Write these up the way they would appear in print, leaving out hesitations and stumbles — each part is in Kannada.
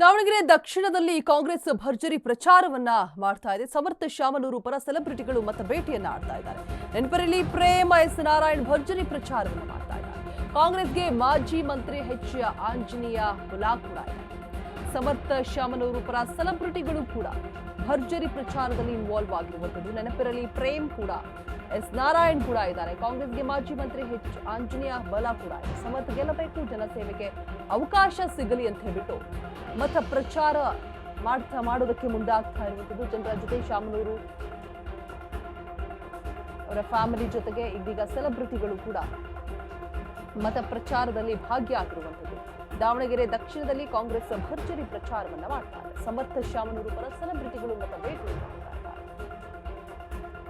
ದಾವಣಗೆರೆ ದಕ್ಷಿಣದಲ್ಲಿ ಕಾಂಗ್ರೆಸ್ ಭರ್ಜರಿ ಪ್ರಚಾರವನ್ನ ಮಾಡ್ತಾ ಇದೆ. ಸಮರ್ಥ ಶಾಮನೂರು ಪರ ಸೆಲೆಬ್ರಿಟಿಗಳು ಮತ್ತೆ ಭೇಟಿಯನ್ನ ಆಡ್ತಾ ಇದ್ದಾರೆ. ನೆನಪರಲ್ಲಿ ಪ್ರೇಮ ಎಸ್ ನಾರಾಯಣ್ ಭರ್ಜರಿ ಪ್ರಚಾರವನ್ನ ಮಾಡ್ತಾ ಇದ್ದಾರೆ. ಕಾಂಗ್ರೆಸ್ಗೆ ಮಾಜಿ ಮಂತ್ರಿ ಎಚ್ ಆಂಜನೇಯ ಬಲ ಕೂಡ ಇದೆ. ಸಮರ್ಥ ಶಾಮನೂರು ಪರ ಸೆಲೆಬ್ರಿಟಿಗಳು ಕೂಡ ಭರ್ಜರಿ ಪ್ರಚಾರದಲ್ಲಿ ಇನ್ವಾಲ್ವ್ ಆಗಿರುವಂತದ್ದು. ನೆನಪಿರಲಿ ಪ್ರೇಮ್ ಕೂಡ ಎಸ್ ನಾರಾಯಣ್ ಕೂಡ ಇದ್ದಾರೆ. ಕಾಂಗ್ರೆಸ್ಗೆ ಮಾಜಿ ಮಂತ್ರಿ ಎಚ್ ಆಂಜನೇಯ ಬಲ ಕೂಡ ಇದೆ. ಸಮರ್ಥ ಗೆಲ್ಲಬೇಕು, ಜನಸೇವೆಗೆ ಅವಕಾಶ ಸಿಗಲಿ ಅಂತ ಹೇಳ್ಬಿಟ್ಟು ಮತ ಪ್ರಚಾರ ಮಾಡೋದಕ್ಕೆ ಮುಂದಾಗ್ತಾ ಇರುವಂತದ್ದು. ಜನರ ಜೊತೆ ಶಾಮನೂರು ಅವರ ಫ್ಯಾಮಿಲಿ ಜೊತೆಗೆ ಇದೀಗ ಸೆಲೆಬ್ರಿಟಿಗಳು ಕೂಡ ಮತ ಪ್ರಚಾರದಲ್ಲಿ ಭಾಗಿಯಾಗಿರುವಂತದ್ದು. ದಾವಣಗೆರೆ ದಕ್ಷಿಣದಲ್ಲಿ ಕಾಂಗ್ರೆಸ್ ಭರ್ಜರಿ ಪ್ರಚಾರವನ್ನ ಮಾಡ್ತಾರೆ. ಸಮರ್ಥ ಶಾಮನೂರು ಪರ ಸೆಲೆಬ್ರಿಟಿಗಳು ಮತ ಭೇಟಿ ಮಾಡ್ತಾ ಇದ್ದಾರೆ.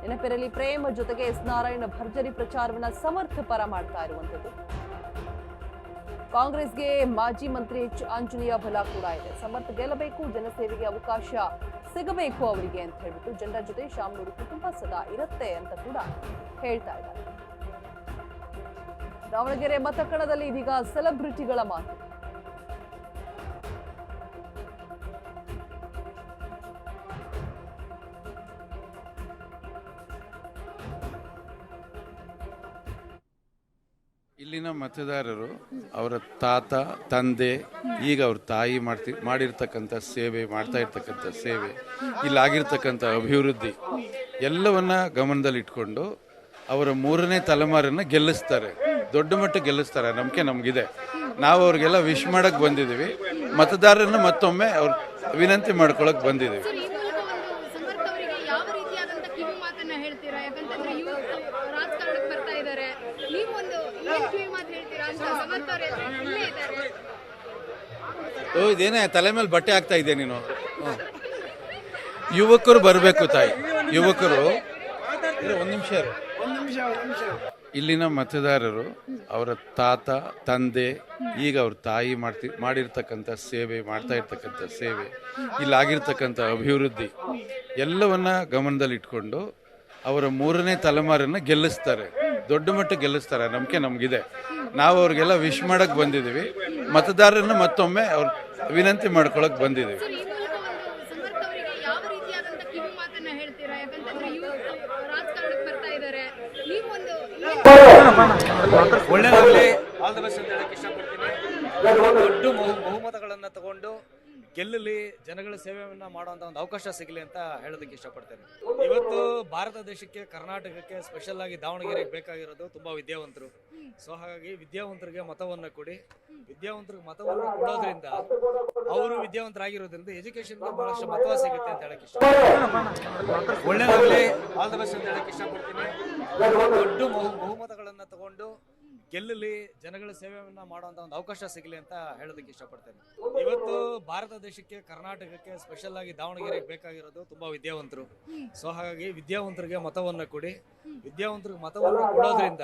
ನೆನಪಿರಲಿ ಪ್ರೇಮ ಜೊತೆಗೆ ಎಸ್ ನಾರಾಯಣ ಭರ್ಜರಿ ಪ್ರಚಾರವನ್ನ ಸಮರ್ಥ ಪರ ಮಾಡ್ತಾ ಇರುವಂತದ್ದು. ಕಾಂಗ್ರೆಸ್ಗೆ ಮಾಜಿ ಮಂತ್ರಿ ಎಚ್ ಆಂಜನೇಯ ಬಲ ಕೂಡ ಇದೆ. ಸಮರ್ಥ ಗೆಲ್ಲಬೇಕು, ಜನಸೇವೆಗೆ ಅವಕಾಶ ಸಿಗಬೇಕು ಅವರಿಗೆ ಅಂತ ಹೇಳ್ಬಿಟ್ಟು ಜನರ ಜೊತೆ ಶಾಮನೂರು ಕುಟುಂಬ ಸದಾ ಇರುತ್ತೆ ಅಂತ ಕೂಡ ಹೇಳ್ತಾ ಇದ್ದಾರೆ. ದಾವಣಗೆರೆ ಮತಕಣದಲ್ಲಿ ಇದೀಗ ಸೆಲೆಬ್ರಿಟಿಗಳ ಮಾತು. ಇಲ್ಲಿನ ಮತದಾರರು ಅವರ ತಾತ ತಂದೆ ಈಗ ಅವ್ರ ತಾಯಿ ಮಾಡಿರ್ತಕ್ಕಂಥ ಸೇವೆ, ಮಾಡ್ತಾ ಇರ್ತಕ್ಕಂಥ ಸೇವೆ, ಇಲ್ಲಾಗಿರ್ತಕ್ಕಂಥ ಅಭಿವೃದ್ಧಿ ಎಲ್ಲವನ್ನ ಗಮನದಲ್ಲಿಟ್ಕೊಂಡು ಅವರ ಮೂರನೇ ತಲೆಮಾರನ್ನ ಗೆಲ್ಲಿಸ್ತಾರೆ, ದೊಡ್ಡ ಮಟ್ಟ ಗೆಲ್ಲಿಸ್ತಾರೆ. ನಂಬಿಕೆ ನಮಗಿದೆ. ನಾವು ಅವ್ರಿಗೆಲ್ಲ ವಿಶ್ ಮಾಡಕ್ ಬಂದಿದ್ದೀವಿ. ಮತದಾರರನ್ನ ಮತ್ತೊಮ್ಮೆ ಅವ್ರ ವಿನಂತಿ ಮಾಡ್ಕೊಳಕ್ ಬಂದಿದ್ದೀವಿ. ಇದೇನೇ ತಲೆ ಮೇಲೆ ಬಟ್ಟೆ ಹಾಕ್ತಾ ಇದ್ದೆ ನೀನು. ಯುವಕರು ಬರಬೇಕು ತಾಯಿ, ಯುವಕರು. ಒಂದ್ ನಿಮಿಷ. ಇಲ್ಲಿನ ಮತದಾರರು ಅವರ ತಾತ ತಂದೆ ಈಗ ಅವ್ರ ತಾಯಿ ಮಾಡಿರ್ತಕ್ಕಂಥ ಸೇವೆ, ಮಾಡ್ತಾ ಇರ್ತಕ್ಕಂಥ ಸೇವೆ, ಇಲ್ಲಾಗಿರ್ತಕ್ಕಂಥ ಅಭಿವೃದ್ಧಿ ಎಲ್ಲವನ್ನ ಗಮನದಲ್ಲಿಟ್ಕೊಂಡು ಅವರ ಮೂರನೇ ತಲೆಮಾರನ್ನ ಗೆಲ್ಲಿಸ್ತಾರೆ, ದೊಡ್ಡ ಮಟ್ಟ ಗೆಲ್ಲಿಸ್ತಾರೆ. ನಂಬಿಕೆ ನಮಗಿದೆ. ನಾವು ಅವ್ರಿಗೆಲ್ಲ ವಿಶ್ ಮಾಡಕ್ ಬಂದಿದ್ದೀವಿ. ಮತದಾರರನ್ನ ಮತ್ತೊಮ್ಮೆ ಅವ್ರ ವಿನಂತಿ ಮಾಡ್ಕೊಳಕ್ ಬಂದಿದ್ದೀವಿ. ಒಳ್ಳೆದಾಗಲಿ, ಆಲ್ ದ ಬೆಸ್ಟ್ ಅಂತ ಹೇಳಕ್ ಇಷ್ಟಪಡ್ತೀನಿ. ದೊಡ್ಡ ಬಹುಮತಗಳನ್ನ ತಗೊಂಡು ಗೆಲ್ಲಲಿ, ಜನಗಳ ಸೇವೆಯನ್ನ ಮಾಡುವಂತ ಒಂದು ಅವಕಾಶ ಸಿಗಲಿ ಅಂತ ಹೇಳೋದಕ್ಕೆ ಇಷ್ಟಪಡ್ತೇನೆ. ಇವತ್ತು ಭಾರತ ದೇಶಕ್ಕೆ, ಕರ್ನಾಟಕಕ್ಕೆ, ಸ್ಪೆಷಲ್ ಆಗಿ ದಾವಣಗೆರೆಗೆ ಬೇಕಾಗಿರೋದು ತುಂಬಾ ವಿದ್ಯಾವಂತರು. ಸೊ ಹಾಗಾಗಿ ವಿದ್ಯಾವಂತರಿಗೆ ಮತವನ್ನ ಕೊಡಿ. ವಿದ್ಯಾವಂತರಿಗೆ ಮತವನ್ನು ಕೊಡೋದ್ರಿಂದ ಅವರು ವಿದ್ಯಾವಂತರಾಗಿರೋದ್ರಿಂದ ಎಜುಕೇಶನ್ಗೆ ಬಹಳಷ್ಟು ಮಹತ್ವ ಸಿಗುತ್ತೆ ಅಂತ ಹೇಳಕ್ ಇಷ್ಟಪಡ್ತೀನಿ. ಒಳ್ಳೆದಾಗಲಿ, ಆಲ್ ದ ಬೆಸ್ಟ್ ಅಂತ ಹೇಳಕ್ ಇಷ್ಟಪಡ್ತೀನಿ. ದೊಡ್ಡ ಬಹುಮತಗಳನ್ನ ತಗೊಂಡು ಗೆಲ್ಲಲಿ, ಜನಗಳ ಸೇವೆಯನ್ನ ಮಾಡುವಂತ ಒಂದು ಅವಕಾಶ ಸಿಗಲಿ ಅಂತ ಹೇಳೋದಕ್ಕೆ ಇಷ್ಟಪಡ್ತೇನೆ. ಇವತ್ತು ಭಾರತ ದೇಶಕ್ಕೆ, ಕರ್ನಾಟಕಕ್ಕೆ, ಸ್ಪೆಷಲ್ ಆಗಿ ದಾವಣಗೆರೆಗೆ ಬೇಕಾಗಿರೋದು ತುಂಬಾ ವಿದ್ಯಾವಂತರು. ಸೊ ಹಾಗಾಗಿ ವಿದ್ಯಾವಂತರಿಗೆ ಮತವನ್ನ ಕೊಡಿ. ವಿದ್ಯಾವಂತರಿಗೆ ಮತವನ್ನು ಕೊಡೋದ್ರಿಂದ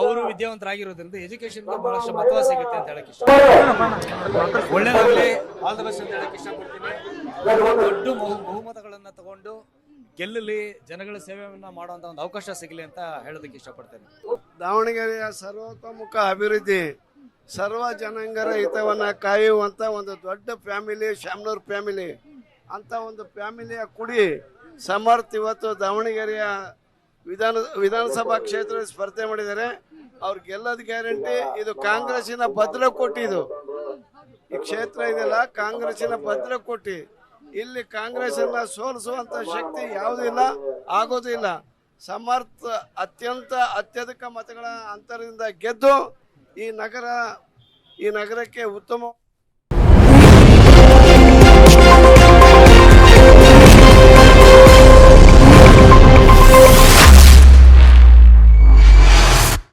ಅವರು ವಿದ್ಯಾವಂತರಾಗಿರೋದ್ರಿಂದ ಎಜುಕೇಶನ್ಗೆ ಬಹಳಷ್ಟು ಮಹತ್ವ ಸಿಗುತ್ತೆ ಅಂತ ಹೇಳಕ್ ಇಷ್ಟಪಡ್ತೀನಿ. ಒಳ್ಳೆದಾಗಲಿ, ಆಲ್ ದ ಬೆಸ್ಟ್ ಅಂತ ಹೇಳಕ್ ಇಷ್ಟಪಡ್ತೀನಿ. ದೊಡ್ಡ ಬಹುಮತಗಳನ್ನ ತಗೊಂಡು ಗೆಲ್ಲಲಿ, ಜನಗಳ ಸೇವೆಯನ್ನ ಮಾಡುವಂತ ಒಂದು ಅವಕಾಶ ಸಿಗಲಿ ಅಂತ ಹೇಳೋದಕ್ಕೆ ಇಷ್ಟಪಡ್ತೇನೆ. ದಾವಣಗೆರೆಯ ಸರ್ವತೋಮುಖ ಅಭಿವೃದ್ಧಿ, ಸರ್ವ ಜನಾಂಗರ ಹಿತವನ್ನ ಕಾಯುವಂತ ಒಂದು ದೊಡ್ಡ ಫ್ಯಾಮಿಲಿ ಶಾಮನೂರು ಫ್ಯಾಮಿಲಿ ಅಂತ ಒಂದು ಫ್ಯಾಮಿಲಿಯ ಕುಡಿ ಸಮರ್ಥ ಇವತ್ತು ದಾವಣಗೆರೆಯ ವಿಧಾನಸಭಾ ಕ್ಷೇತ್ರದ ಸ್ಪರ್ಧೆ ಮಾಡಿದ್ದಾರೆ. ಅವ್ರಿಗೆಲ್ಲದ ಗ್ಯಾರಂಟಿ. ಇದು ಕಾಂಗ್ರೆಸ್ಸಿನ ಭದ್ರಕೋಟೆ. ಇದು ಈ ಕ್ಷೇತ್ರ ಇದೆಲ್ಲ ಕಾಂಗ್ರೆಸ್ಸಿನ ಭದ್ರಕೋಟೆ. ಇಲ್ಲಿ ಕಾಂಗ್ರೆಸ್ ಅನ್ನ ಸೋಲಿಸುವಂತ ಶಕ್ತಿ ಯಾವುದಿಲ್ಲ, ಆಗೋದಿಲ್ಲ. ಸಮರ್ಥ ಅತ್ಯಧಿಕ ಮತಗಳ ಅಂತರದಿಂದ ಗೆದ್ದು ಈ ನಗರಕ್ಕೆ ಉತ್ತಮ